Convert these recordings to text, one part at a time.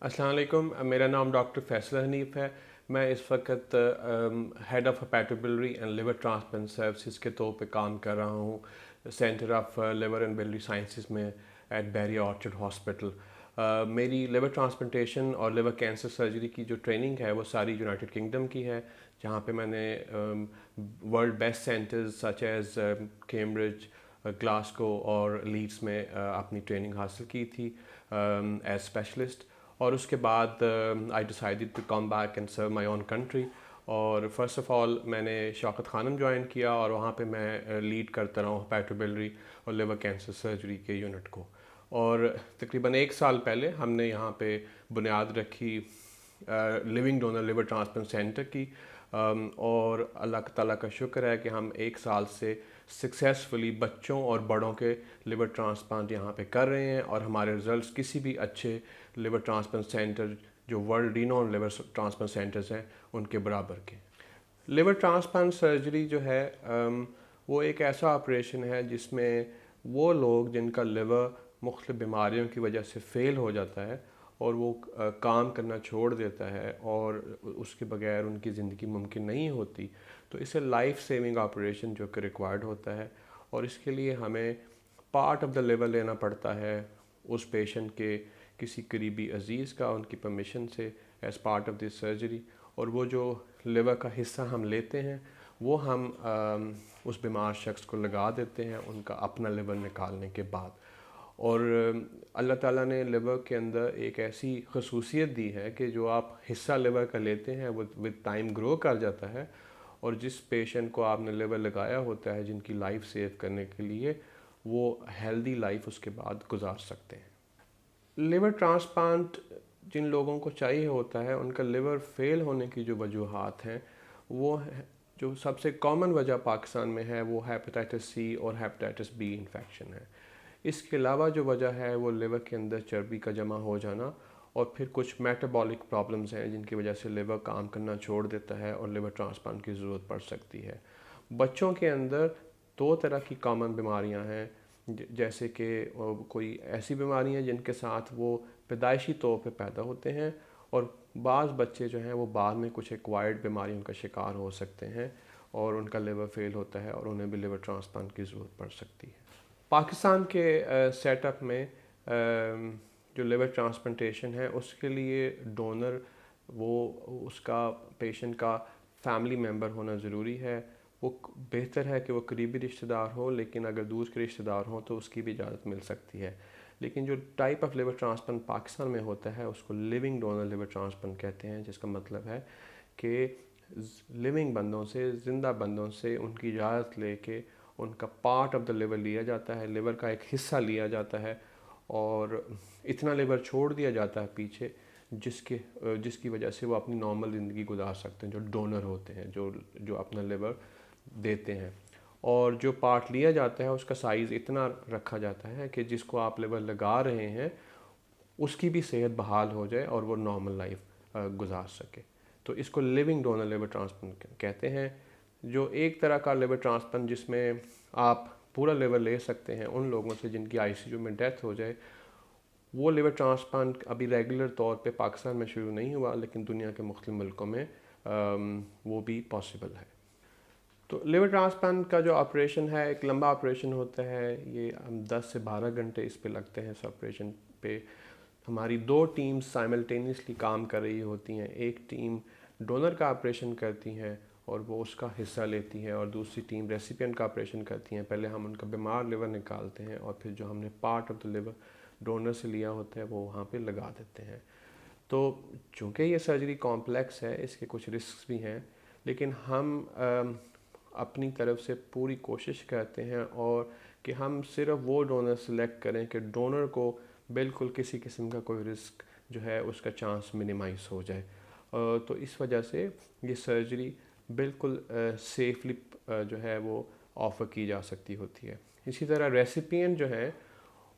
अस्सलाम वालेकुम। मेरा नाम डॉक्टर फैसल हनीफ़ है। मैं इस वक्त head of hepatobiliary and liver transplant services के तौर पे काम कर रहा हूँ centre of liver and biliary sciences में एट बैरी ऑर्चर्ड हॉस्पिटल। मेरी लिवर ट्रांसप्लांटेशन और लिवर कैंसर सर्जरी की जो ट्रेनिंग है वो सारी यूनाइटेड किंगडम की है, जहाँ पे मैंने world best centres such as Cambridge, Glasgow और लीड्स में अपनी ट्रेनिंग हासिल की थी एज स्पेशलिस्ट। और उसके बाद I decided to come back and serve my own country. और फर्स्ट ऑफ़ ऑल मैंने शौकत खानम ज्वाइन किया और वहाँ पे मैं लीड करता रहा हूँ हेपेटोबिलियरी और लिवर कैंसर सर्जरी के यूनिट को। और तकरीबन 1 साल पहले हमने यहाँ पे बुनियाद रखी living donor liver transplant centre की। और अल्लाह ताला का शुक्र है कि हम 1 साल से सक्सेसफुली बच्चों और बड़ों के लिवर ट्रांसप्लांट यहाँ पे कर रहे हैं, और हमारे रिजल्ट्स किसी भी अच्छे लिवर ट्रांसप्लांट सेंटर जो world renowned liver transplant centres हैं उनके बराबर के। लिवर ट्रांसप्लांट सर्जरी जो है वो एक ऐसा ऑपरेशन है जिसमें वो लोग जिनका लिवर मुख्तलिफ बीमारियों की वजह से फ़ेल हो जाता है और वो काम करना छोड़ देता है और उसके बगैर उनकी ज़िंदगी मुमकिन नहीं होती, तो इसे लाइफ सेविंग ऑपरेशन जो कि रिक्वायर्ड होता है। और इसके लिए हमें पार्ट ऑफ द लिवर लेना पड़ता है उस पेशेंट के किसी करीबी अजीज़ का, उनकी परमिशन से, as part of this surgery. और वो जो लिवर का हिस्सा हम लेते हैं वो हम उस बीमार शख्स को लगा देते हैं उनका अपना लिवर निकालने के बाद। और अल्लाह ताला ने लिवर के अंदर एक ऐसी खसूसियत दी है कि जो आप हिस्सा लिवर का लेते हैं वो विद टाइम ग्रो कर जाता है, और जिस पेशेंट को आपने लिवर लगाया होता है जिनकी लाइफ सेव करने के लिए, वो हेल्दी लाइफ उसके बाद गुजार सकते हैं। लिवर ट्रांसप्लांट जिन लोगों को चाहिए होता है उनका लिवर फेल होने की जो वजूहात हैं वो जो सबसे कॉमन वजह पाकिस्तान में है वो हेपेटाइटिस सी और हेपेटाइटिस बी इन्फेक्शन है। इसके अलावा जो वजह है वो लिवर के अंदर चर्बी का जमा हो जाना और फिर कुछ मेटाबॉलिक प्रॉब्लम्स हैं जिनकी वजह से लिवर काम करना छोड़ देता है और लिवर ट्रांसप्लांट की ज़रूरत पड़ सकती है। बच्चों के अंदर 2 तरह की कॉमन बीमारियां हैं, जैसे कि कोई ऐसी बीमारियां जिनके साथ वो पैदाइशी तौर पे पैदा होते हैं, और बाज़ बच्चे जो हैं वो बाद में कुछ एक्वायर्ड बीमारियों का शिकार हो सकते हैं और उनका लिवर फेल होता है और उन्हें भी लिवर ट्रांसप्लांट की ज़रूरत पड़ सकती है। पाकिस्तान के सेटअप में जो लिवर ट्रांसप्लांटेशन है उसके लिए डोनर वो उसका पेशेंट का फैमिली मेम्बर होना ज़रूरी है। वो बेहतर है कि वो करीबी रिश्तेदार हो, लेकिन अगर दूर के रिश्तेदार हों तो उसकी भी इजाज़त मिल सकती है। लेकिन जो type of liver transplant Pakistan में होता है उसको लिविंग डोनर लिवर ट्रांसप्लांट कहते हैं, जिसका मतलब है कि लिविंग बंदों से, ज़िंदा बंदों से उनकी इजाज़त लेके उनका पार्ट ऑफ द लिवर लिया जाता है, लिवर का एक हिस्सा लिया जाता है और इतना लिवर छोड़ दिया जाता है पीछे जिसकी वजह से वो अपनी नॉर्मल ज़िंदगी गुजार सकते हैं, जो डोनर होते हैं, जो अपना लिवर देते हैं। और जो पार्ट लिया जाता है उसका साइज़ इतना रखा जाता है कि जिसको आप लिवर लगा रहे हैं उसकी भी सेहत बहाल हो जाए और वो नॉर्मल लाइफ गुजार सके। तो इसको लिविंग डोनर लिवर ट्रांसप्लांट कहते हैं। जो एक तरह का लिवर ट्रांसप्लांट जिसमें आप पूरा लिवर ले सकते हैं उन लोगों से जिनकी आईसीयू में डेथ हो जाए, वो लिवर ट्रांसप्लांट अभी रेगुलर तौर पे पाकिस्तान में शुरू नहीं हुआ, लेकिन दुनिया के मुख्तलिफ मुल्कों में वो भी पॉसिबल है। तो लिवर ट्रांसप्लांट का जो ऑपरेशन है एक लंबा ऑपरेशन होता है। ये हम 10 से 12 घंटे इस पे लगते हैं। इस ऑपरेशन पे हमारी 2 टीम्स साइमल्टेनियसली काम कर रही होती हैं। एक टीम डोनर का ऑपरेशन करती हैं और वो उसका हिस्सा लेती है, और दूसरी टीम रेसिपिएंट का ऑपरेशन करती हैं। पहले हम उनका बीमार लिवर निकालते हैं और फिर जो हमने part of the liver donor से लिया होता है वो वहाँ पे लगा देते हैं। तो चूँकि ये सर्जरी कॉम्प्लेक्स है, इसके कुछ रिस्क भी हैं, लेकिन हम अपनी तरफ से पूरी कोशिश करते हैं और कि हम सिर्फ वो डोनर सेलेक्ट करें कि डोनर को बिल्कुल किसी किस्म का कोई रिस्क जो है उसका चांस मिनिमाइज़ हो जाए। तो इस वजह से ये सर्जरी बिल्कुल सेफली जो है वो ऑफ़र की जा सकती होती है। इसी तरह रेसिपिएंट जो हैं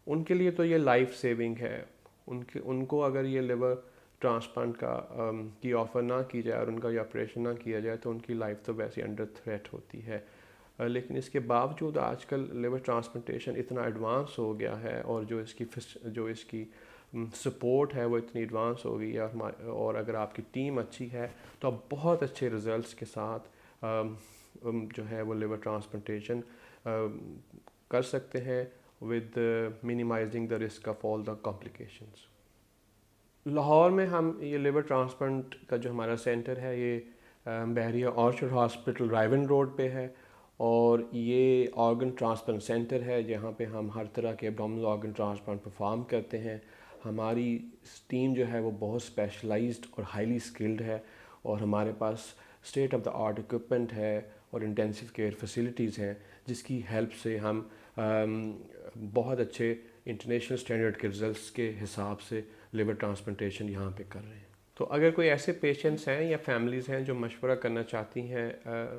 उनके लिए तो ये लाइफ सेविंग है। उनको अगर ये लिवर ट्रांसप्लांट की ऑफ़र ना की जाए और उनका ये ऑपरेशन ना किया जाए तो उनकी लाइफ तो वैसे अंडर थ्रेट होती है। लेकिन इसके बावजूद आजकल लिवर ट्रांसप्लांटेशन इतना एडवांस हो गया है और जो इसकी سپورٹ ہے وہ اتنی ایڈوانس ہو گئی ہے، اور اگر آپ کی ٹیم اچھی ہے تو آپ بہت اچھے رزلٹس کے ساتھ جو ہے وہ لیور ٹرانسپلانٹیشن کر سکتے ہیں with minimizing the risk of all the complications. Lahore میں ہم یہ لیور ٹرانسپلانٹ کا جو ہمارا سینٹر ہے یہ بحریہ آرچرڈ ہاسپٹل رائیون روڈ پہ ہے، اور یہ آرگن ٹرانسپلانٹ سینٹر ہے جہاں پہ ہم ہر طرح کے ایبڈومنل آرگن ٹرانسپلانٹ پرفارم کرتے ہیں۔ ہماری ٹیم جو ہے وہ بہت اسپیشلائزڈ اور ہائیلی اسکلڈ ہے، اور ہمارے پاس state of the art equipment ہے اور انٹینسیو کیئر فیسلٹیز ہیں، جس کی ہیلپ سے ہم بہت اچھے انٹرنیشنل اسٹینڈرڈ کے رزلٹس کے حساب سے لیور ٹرانسپلانٹیشن یہاں پہ کر رہے ہیں۔ تو اگر کوئی ایسے پیشنٹس ہیں یا فیملیز ہیں جو مشورہ کرنا چاہتی ہیں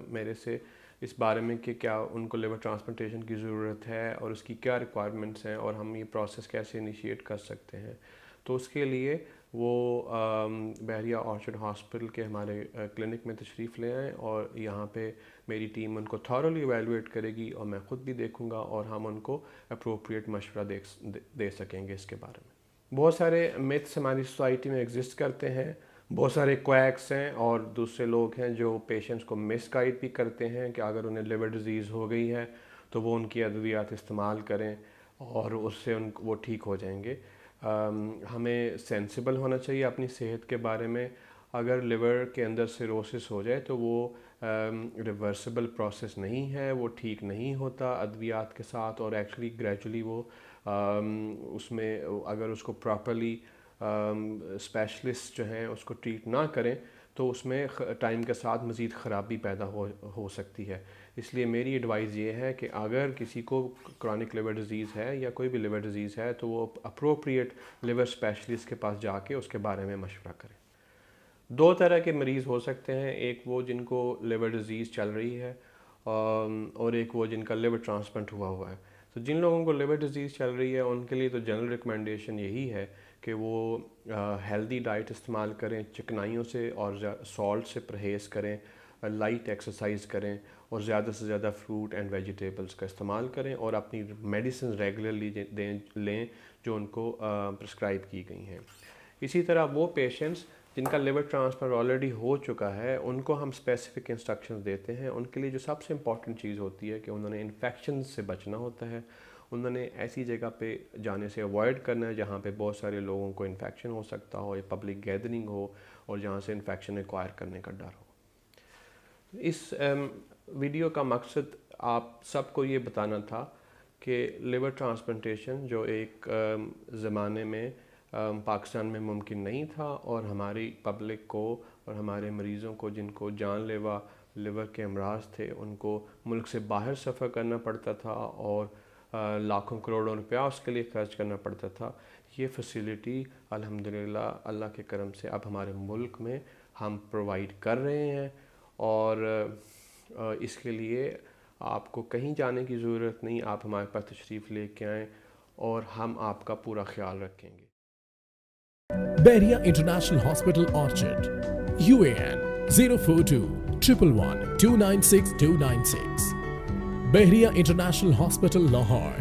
میرے سے اس بارے میں کہ کیا ان کو لیور ٹرانسپلانٹیشن کی ضرورت ہے اور اس کی کیا ریکوائرمنٹس ہیں اور ہم یہ پروسیس کیسے انیشیٹ کر سکتے ہیں، تو اس کے لیے وہ بحریہ آرچرڈ ہاسپٹل کے ہمارے کلینک میں تشریف لے آئیں، اور یہاں پہ میری ٹیم ان کو تھورولی ایویلویٹ کرے گی، اور میں خود بھی دیکھوں گا اور ہم ان کو اپروپریٹ مشورہ دے سکیں گے اس کے بارے میں۔ بہت سارے میتھس ہماری سوسائٹی میں ایگزسٹ کرتے ہیں، بہت سارے کویکس ہیں اور دوسرے لوگ ہیں جو پیشنٹس کو مس گائیڈ بھی کرتے ہیں کہ اگر انہیں لیور ڈیزیز ہو گئی ہے تو وہ ان کی ادویات استعمال کریں اور اس سے وہ ٹھیک ہو جائیں گے۔ ہمیں سینسیبل ہونا چاہیے اپنی صحت کے بارے میں۔ اگر لیور کے اندر سیروسس ہو جائے تو وہ ریورسبل پروسیس نہیں ہے، وہ ٹھیک نہیں ہوتا ادویات کے ساتھ، اور ایکچولی گریجولی وہ اس میں اگر اس کو پراپرلی اسپیشلسٹ جو ہیں اس کو ٹریٹ نہ کریں تو اس میں ٹائم کے ساتھ مزید خرابی پیدا ہو سکتی ہے۔ اس لیے میری ایڈوائز یہ ہے کہ اگر کسی کو کرونک لیور ڈیزیز ہے یا کوئی بھی لیور ڈیزیز ہے تو وہ اپروپریٹ لیور اسپیشلسٹ کے پاس جا کے اس کے بارے میں مشورہ کریں۔ دو طرح کے مریض ہو سکتے ہیں، ایک وہ جن کو لیور ڈیزیز چل رہی ہے اور ایک وہ جن کا لیور ٹرانسپلانٹ ہوا ہے۔ تو جن لوگوں کو لیور ڈیزیز چل رہی ہے ان کے لیے تو جنرل ریکمنڈیشن یہی ہے کہ وہ ہیلدی ڈائٹ استعمال کریں، چکنائیوں سے اور سالٹ سے پرہیز کریں، لائٹ ایکسرسائز کریں، اور زیادہ سے زیادہ فروٹ اینڈ ویجیٹیبلز کا استعمال کریں، اور اپنی میڈیسن ریگولرلی لیں جو ان کو پرسکرائب کی گئی ہیں۔ اسی طرح وہ پیشنٹس جن کا لیور ٹرانسپلانٹ آلریڈی ہو چکا ہے ان کو ہم اسپیسیفک انسٹرکشنز دیتے ہیں۔ ان کے لیے جو سب سے امپورٹنٹ چیز ہوتی ہے کہ انہوں نے انفیکشنز سے بچنا ہوتا ہے، انہوں نے ایسی جگہ پہ جانے سے اوائڈ کرنا ہے جہاں پہ بہت سارے لوگوں کو انفیکشن ہو سکتا ہو یا پبلک گیدرنگ ہو اور جہاں سے انفیکشن ایکوائر کرنے کا ڈر ہو۔ اس ویڈیو کا مقصد آپ سب کو یہ بتانا تھا کہ لیور ٹرانسپلانٹیشن جو ایک زمانے میں پاکستان میں ممکن نہیں تھا، اور ہماری پبلک کو اور ہمارے مریضوں کو جن کو جان لیوا لیور کے امراض تھے ان کو ملک سے باہر سفر کرنا پڑتا تھا اور لاکھوں کروڑوں روپیہ اس کے لیے خرچ کرنا پڑتا تھا، یہ فیسیلٹی الحمدللہ اللہ کے کرم سے اب ہمارے ملک میں ہم پرووائڈ کر رہے ہیں، اور اس کے لیے آپ کو کہیں جانے کی ضرورت نہیں، آپ ہمارے پاس تشریف لے کے آئیں اور ہم آپ کا پورا خیال رکھیں گے۔ Bahria International Hospital Orchard, UAN 042 111 296 296. Bahria International Hospital Lahore,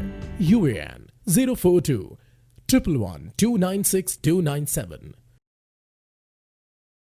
UAN 042 111 296 297.